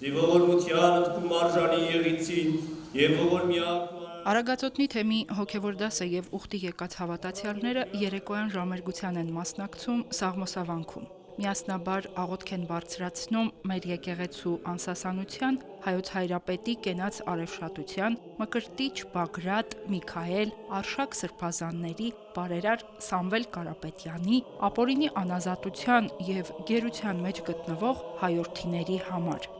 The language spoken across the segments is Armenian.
Ձի ողորմության ընդքում արժանի եղիցին եւ ողորմյակ Արագածոտնի թեմի հոգևոր դասը եւ ուխտի եկած հավատացյալները երեկոյան ժամերգության են մասնակցում Սաղմոսավանքում։ Միասնաբար աղոթք են բարձրացնում մեր եկեղեցու անսասանության, հայոց հայրապետի կենաց արևշատության, Մկրտիչ Բագրատ, Միքայել, Արշակ սրբազանների, բարերար Սամվել Կարապետյանի, ապօրինի անազատության եւ գերության մեջ գտնվող հայրենիների համար։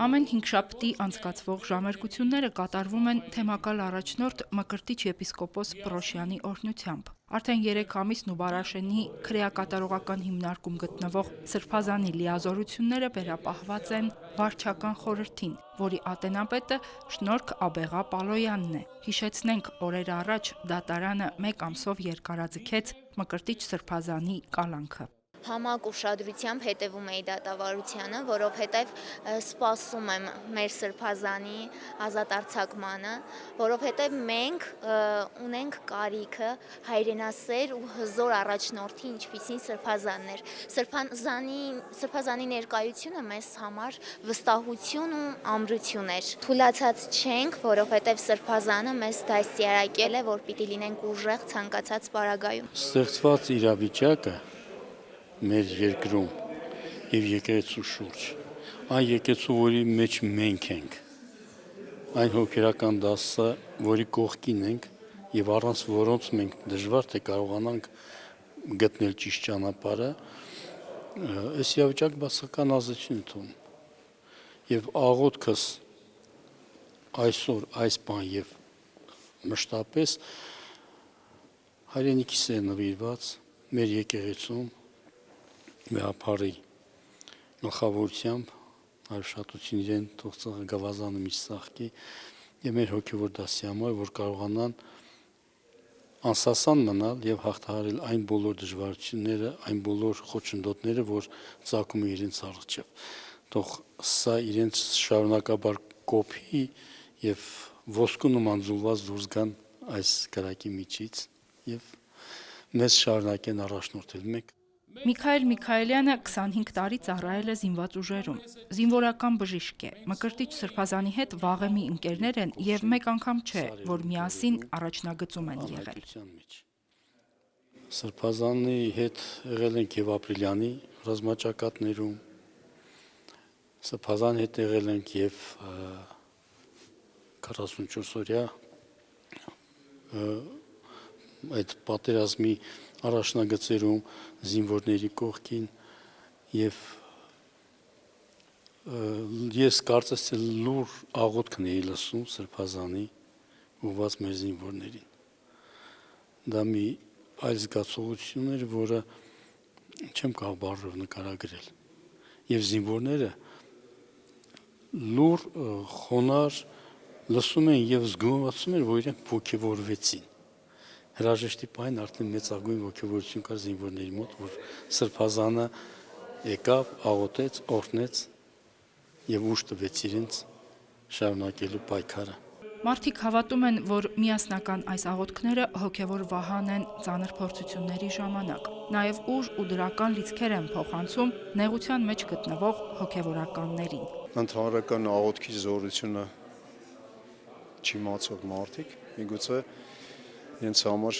Ամեն հինգշաբթի անցկացվող ժամերգությունները կատարվում են թեմակալ առաջնորդ Մկրտիչ եպիսկոպոս Պրոշյանի օրհնությամբ։ Արդեն 3 ամիս Նուբարաշենի քրեակատարողական հիմնարկում գտնվող սրբազանի լիազորությունները վերապահված են վարչական խորհրդին, որի ատենապետը Շնորհք Աբեղա Պալոյանն է։ Հիշեցնենք, օրեր առաջ դատարանը 1 ամսով երկարաձգեց Մկրտիչ սրբազանի կալանքը։ Համակ ուշադրությամբ հետևում էի դատավարությանը, որովհետև սպասում եմ մեր սրբազանի ազատարձակմանը, որովհետև մենք ունենք կարիքը հայրենասեր ու հզոր առաջնորդի, ինչպիսին սրբազանն էր։ Սրբազանի ներկայությունը մեզ համար վստահություն ու ամրություն էր։ Թուլացած չենք, որովհետև սրբազանը մեզ դաստիարակել է, որ պիտի լինենք ուժեղ ցանկացած պարագայում։ Ստեղծված իրավիճակը մեր երկրում եւ եկեղեցու շուրջ, այն եկեղեցու, որի մեջ մենք ենք, այն հոգերական դասը, որի կողքին ենք եւ առանց որոնց մենք դժվար թե կարողանանք գտնել ճիշտ ճանապարհը, այս իրավիճակը բացական ազդեցություն է թողնում։ Եվ աղոթքս այսօր այս բան եւ մշտապես հայրենիքիս է նվիրված մեր եկեղեցում Մեհափարի գլխավորությամբ արշատություն իրեն թող գավազանը միշտ սաղկի եւ մեր հոգեվոր դասի համար, որ կարողանան անսասան մնալ եւ հաղթահարել այն բոլոր դժվարությունները, այն բոլոր խոչընդոտները, որ ծագում է իրենց առջև։ Թող սա իրենց շարունակաբար կոփի եւ ոսկու նման զուլված դուրս գան այս կրակի միջից եւ մեզ շարունակեն առաջնորդել մեկ Միքայել Միքայելյանը 25 տարի ծառայել է զինված ուժերում։ Զինվորական բժիշկ է։ Մկրտիչ սրբազանի հետ վաղեմի ընկերներ են եւ մեկ անգամ չէ, որ միասին առաջնագծում են եղել։ Սրբազանի հետ եղել ենք եւ ապրիլյանի ռազմաճակատներում։ Սրբազանի հետ եղել ենք եւ 44-օրյա այդ պատերազմի առաջնագծերում զինվորների կողքին եւ ես կարծես թե լուր աղոթքն էի լսում սրբազանի ուղված մեր զինվորներին։ Դա մի այլ զգացողություն էր, որը չեմ կարող բառերով նկարագրել։ Եվ զինվորները լուր խոնար լսում են եւ զգուշացում են, որ իրենք ոգևորվեցին։ Հրաժեշտի պահին արդեն մեծագույն ոգևորություն կար զինվորների մոտ, որ սրբազանը եկավ, աղոթեց, օրհնեց եւ ուժ տվեց իրենց շարունակելու պայքարը։ Մարդիկ հավատում են, որ միասնական այս աղոթքները հոգևոր վահան են ծանր փորձությունների ժամանակ։ Նաեւ ուժ ու դրական լիցքեր են փոխանցում նեղության մեջ գտնվող հոգևորականներին։ Ընդհանրական աղոթքի զորությունը չիմացող մարդիկ միգուցե ինձ համար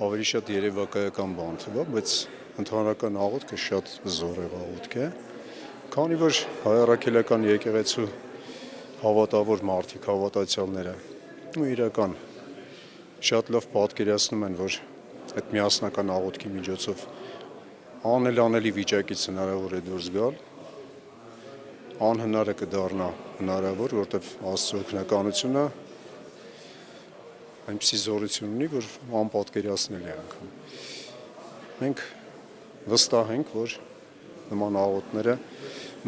ավելի շատ երևակայական բան թվա, բայց ընդհանրական աղոթքը շատ զորեղ աղոթք է, քանի որ հայ առաքելական եկեղեցու հավատավոր մարդիկ, հավատացյալները ու իրական շատ լավ պատկերացնում են, որ այդ միասնական աղոթքի միջոցով անելի վիճակից հնարավոր է դուրս գալ, անհնարը կդառնա հնարավոր, որտեղ Աստծո օգնականությունը այնպիսի զորություն ունի, որ անպատկերացնել է անգամ։ Մենք վստահ ենք, որ նման աղոթները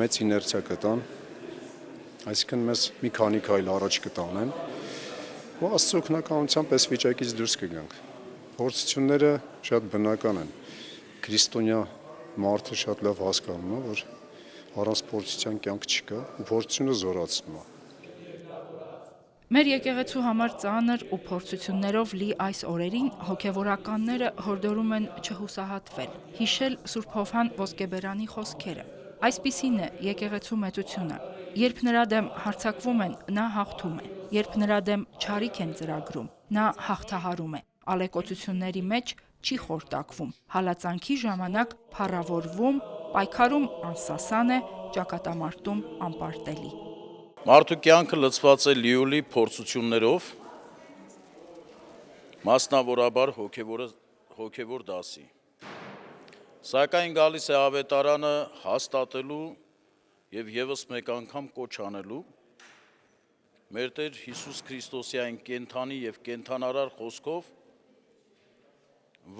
մեծ իներցիա կտան, այսինքն մեզ մի քանի քայլ առաջ կտանեն, ու Աստծո օգնականությամբ այս վիճակից դուրս կգանք։ Փորձությունները շատ բնական են։ Քրիստոնյա մարդը շատ լավ հասկանում է, որ առանց փորձության կյանք չկա, ու փորձությունը զորացնում է։ Մեր եկեղեցու համար ծանր ու փորձություններով լի այս օրերին հոգևորականները հորդորում են չհուսահատվել, հիշել Սուրբ Հովհան Ոսկեբերանի խոսքերը։ Այսպիսին է եկեղեցու մեծությունը։ Երբ նրա դեմ հարձակվում են, նա հաղթում է։ Երբ նրա դեմ չարիք են ծրագրում, նա հաղթահարում է։ Ալեկոծությունների մեջ չի խորտակվում, հալածանքի ժամանակ փառավորվում, պայքարում անսասան է, ճակատամարտում անպարտելի։ Մարդու կյանքը լցված է լիոլի փորձություններով, մասնավորաբար հոգևոր դասի։ Սակայն գալիս է ավետարանը հաստատելու եւ եւս մեկ անգամ կոչ անելու մեր Տեր Հիսուս Քրիստոսի այն կենթանի եւ կենթանարար խոսքով,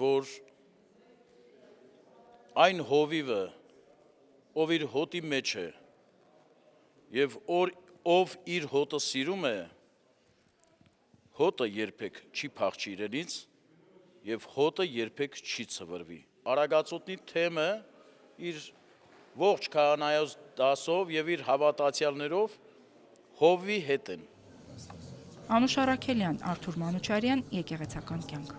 որ այն հովիվը, ով իր հոտի մեջ է եւ ով իր հոտը սիրում է, հոտը երբեք չի փախչի իրենից եւ հոտը երբեք չի ցվրվի։ Արագածոտնի թեմը իր ողջ քահանայոց դասով եւ իր հավատացյալներով հովի հետ են։ Անուշ Արաքելյան, Արթուր Մանուչարյան, Եկեղեցական կյանք։